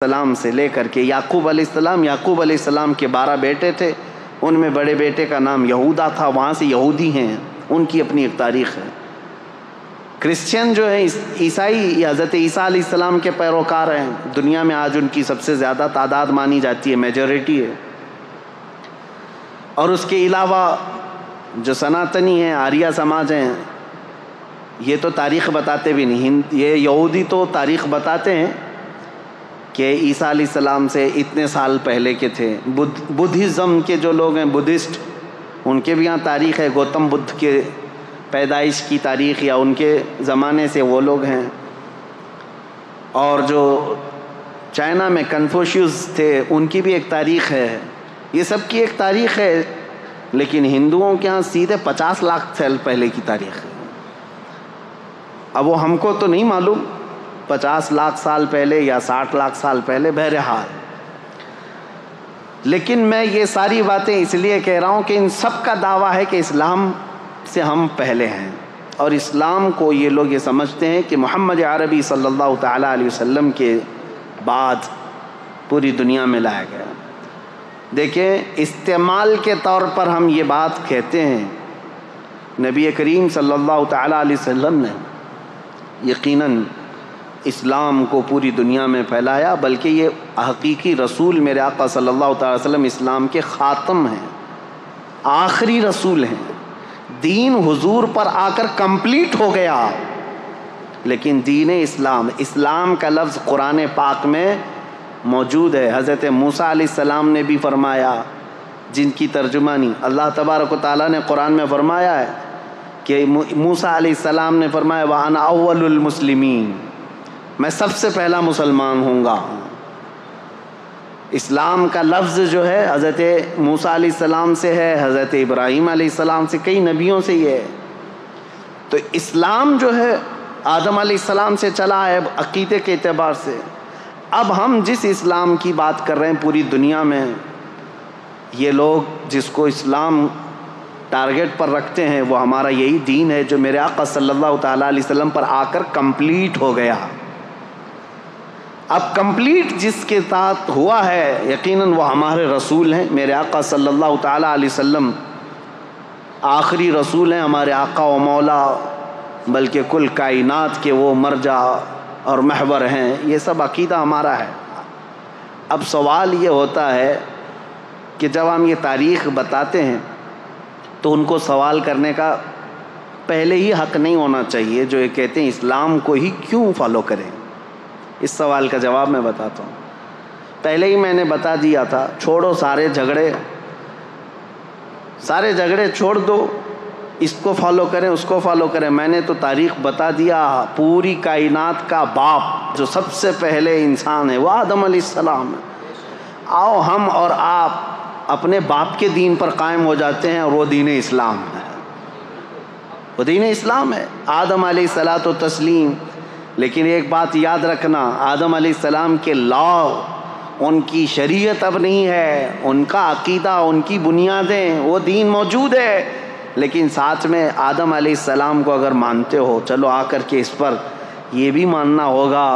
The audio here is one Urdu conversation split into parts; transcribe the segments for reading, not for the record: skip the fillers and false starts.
السلام سے لے کر کے یعقوب علیہ السلام کے 12 بیٹے تھے، ان میں بڑے بیٹے کا نام یہودا تھا، وہاں سے یہودی ہیں، ان کی اپنی ایک تاریخ ہے۔ کرسچین جو ہیں عیسائی یا حضرت عیسیٰ علیہ السلام کے پیروکار ہیں، دنیا میں آج ان کی سب سے زیادہ تعداد مانی جاتی ہے، میجورٹی ہے۔ اور اس کے علاوہ جو سناتنی ہیں، آریہ سماج ہیں، یہ تو تاریخ بتاتے بھی نہیں، یہ یہودی تو تاریخ بتاتے ہیں کہ عیسیٰ علیہ السلام سے اتنے سال پہلے کے تھے۔ بدھزم کے جو لوگ ہیں، بدھسٹ، ان کے بھی یہاں تاریخ ہے، گوتم بدھ کے پیدائش کی تاریخ یا ان کے زمانے سے وہ لوگ ہیں۔ اور جو چائنا میں کنفوشیوس تھے، ان کی بھی ایک تاریخ ہے، یہ سب کی ایک تاریخ ہے، لیکن ہندوؤں کے ہاں سیدھے 50 لاکھ سال پہلے کی تاریخ ہے۔ اب وہ ہم کو تو نہیں معلوم 50 لاکھ سال پہلے یا 60 لاکھ سال پہلے، بہرحال۔ لیکن میں یہ ساری باتیں اس لیے کہہ رہا ہوں کہ ان سب کا دعویٰ ہے کہ اسلام سے ہم پہلے ہیں، اور اسلام کو یہ لوگ یہ سمجھتے ہیں کہ محمد عربی صلی اللہ تعالیٰ علیہ وسلم کے بعد پوری دنیا میں لایا گیا۔ دیکھیں، استعمال کے طور پر ہم یہ بات کہتے ہیں، نبی کریم صلی اللہ تعالیٰ علیہ وسلم نے یقیناً اسلام کو پوری دنیا میں پھیلایا، بلکہ یہ حقیقی رسول میرے آقا صلی اللہ تعالی وسلم اسلام کے خاتم ہیں، آخری رسول ہیں۔ دین حضور پر آ کر کمپلیٹ ہو گیا، لیکن دین اسلام کا لفظ قرآن پاک میں موجود ہے۔ حضرت موسیٰ علیہ السلام نے بھی فرمایا، جن کی ترجمانی اللہ تبارک و تعالیٰ نے قرآن میں فرمایا ہے کہ موسیٰ علیہ السلام نے فرمایا وَأَنَا أَوَّلُ الْمُسْلِمِينَ، میں سب سے پہلا مسلمان ہوں گا۔ اسلام کا لفظ جو ہے حضرت موسیٰ علیہ السلام سے ہے، حضرت ابراہیم علیہ السلام سے، کئی نبیوں سے یہ ہے۔ تو اسلام جو ہے آدم علیہ السلام سے چلا ہے عقیدے کے اعتبار سے۔ اب ہم جس اسلام کی بات کر رہے ہیں پوری دنیا میں، یہ لوگ جس کو اسلام ٹارگٹ پر رکھتے ہیں، وہ ہمارا یہی دین ہے جو میرے آقا صلی اللہ تعالیٰ علیہ وسلم پر آ کر کمپلیٹ ہو گیا۔ اب کمپلیٹ جس کے ساتھ ہوا ہے، یقیناً وہ ہمارے رسول ہیں۔ میرے آقا صلی اللہ تعالیٰ علیہ وسلم آخری رسول ہیں، ہمارے آقا و مولا، بلکہ کل کائنات کے وہ مرجع اور محور ہیں۔ یہ سب عقیدہ ہمارا ہے۔ اب سوال یہ ہوتا ہے کہ جب ہم یہ تاریخ بتاتے ہیں تو ان کو سوال کرنے کا پہلے ہی حق نہیں ہونا چاہیے، جو یہ کہتے ہیں اسلام کو ہی کیوں فالو کریں۔ اس سوال کا جواب میں بتاتا ہوں۔ پہلے ہی میں نے بتا دیا تھا، چھوڑو سارے جھگڑے چھوڑ دو، اس کو فالو کریں اس کو فالو کریں۔ میں نے تو تاریخ بتا دیا، پوری کائنات کا باپ جو سب سے پہلے انسان ہے وہ آدم علیہ السلام ہے۔ آؤ ہم اور آپ اپنے باپ کے دین پر قائم ہو جاتے ہیں، اور وہ دین اسلام ہے، وہ دین اسلام ہے، آدم علیہ الصلاۃ و تسلیم۔ لیکن ایک بات یاد رکھنا، آدم علیہ السلام کے لا، ان کی شریعت اب نہیں ہے، ان کا عقیدہ، ان کی بنیادیں، وہ دین موجود ہے، لیکن ساتھ میں آدم علیہ السلام کو اگر مانتے ہو، چلو آ کر کے اس پر یہ بھی ماننا ہوگا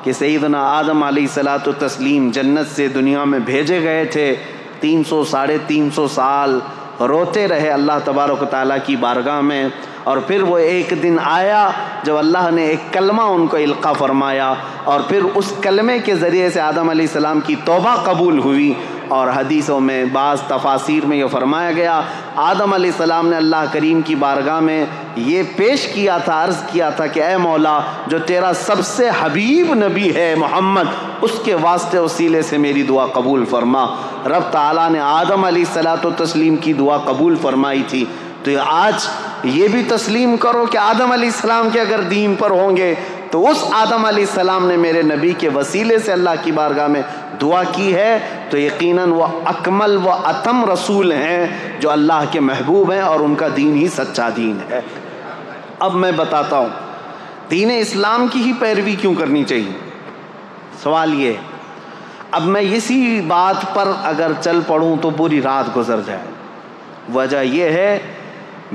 کہ سیدنا آدم علیہ الصلاۃ و تسلیم جنت سے دنیا میں بھیجے گئے تھے، 300 ساڑھے 300 سال روتے رہے اللہ تبارک و تعالیٰ کی بارگاہ میں، اور پھر وہ ایک دن آیا جب اللہ نے ایک کلمہ ان کو القا فرمایا، اور پھر اس کلمے کے ذریعے سے آدم علیہ السلام کی توبہ قبول ہوئی۔ اور حدیثوں میں بعض تفاسیر میں یہ فرمایا گیا، آدم علیہ السلام نے اللہ کریم کی بارگاہ میں یہ پیش کیا تھا، عرض کیا تھا کہ اے مولا، جو تیرا سب سے حبیب نبی ہے محمد، اس کے واسطے وسیلے سے میری دعا قبول فرما۔ رب تعالیٰ نے آدم علیہ الصلاۃ و تسلیم کی دعا قبول فرمائی تھی۔ تو آج یہ بھی تسلیم کرو کہ آدم علیہ السلام کے اگر دین پر ہوں گے تو اس آدم علیہ السلام نے میرے نبی کے وسیلے سے اللہ کی بارگاہ میں دعا کی ہے، تو یقیناً وہ اکمل و اتم رسول ہیں جو اللہ کے محبوب ہیں، اور ان کا دین ہی سچا دین ہے۔ اب میں بتاتا ہوں دین اسلام کی ہی پیروی کیوں کرنی چاہیے۔ سوال یہ، اب میں اسی بات پر اگر چل پڑوں تو پوری رات گزر جائے۔ وجہ یہ ہے،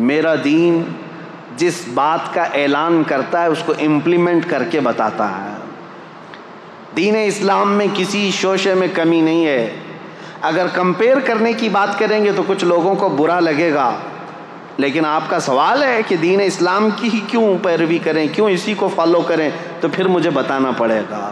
میرا دین جس بات کا اعلان کرتا ہے اس کو امپلیمنٹ کر کے بتاتا ہے۔ دین اسلام میں کسی شوشے میں کمی نہیں ہے. اگر کمپیئر کرنے کی بات کریں گے تو کچھ لوگوں کو برا لگے گا، لیکن آپ کا سوال ہے کہ دین اسلام کی ہی کیوں پیروی کریں، کیوں اسی کو فالو کریں، تو پھر مجھے بتانا پڑے گا.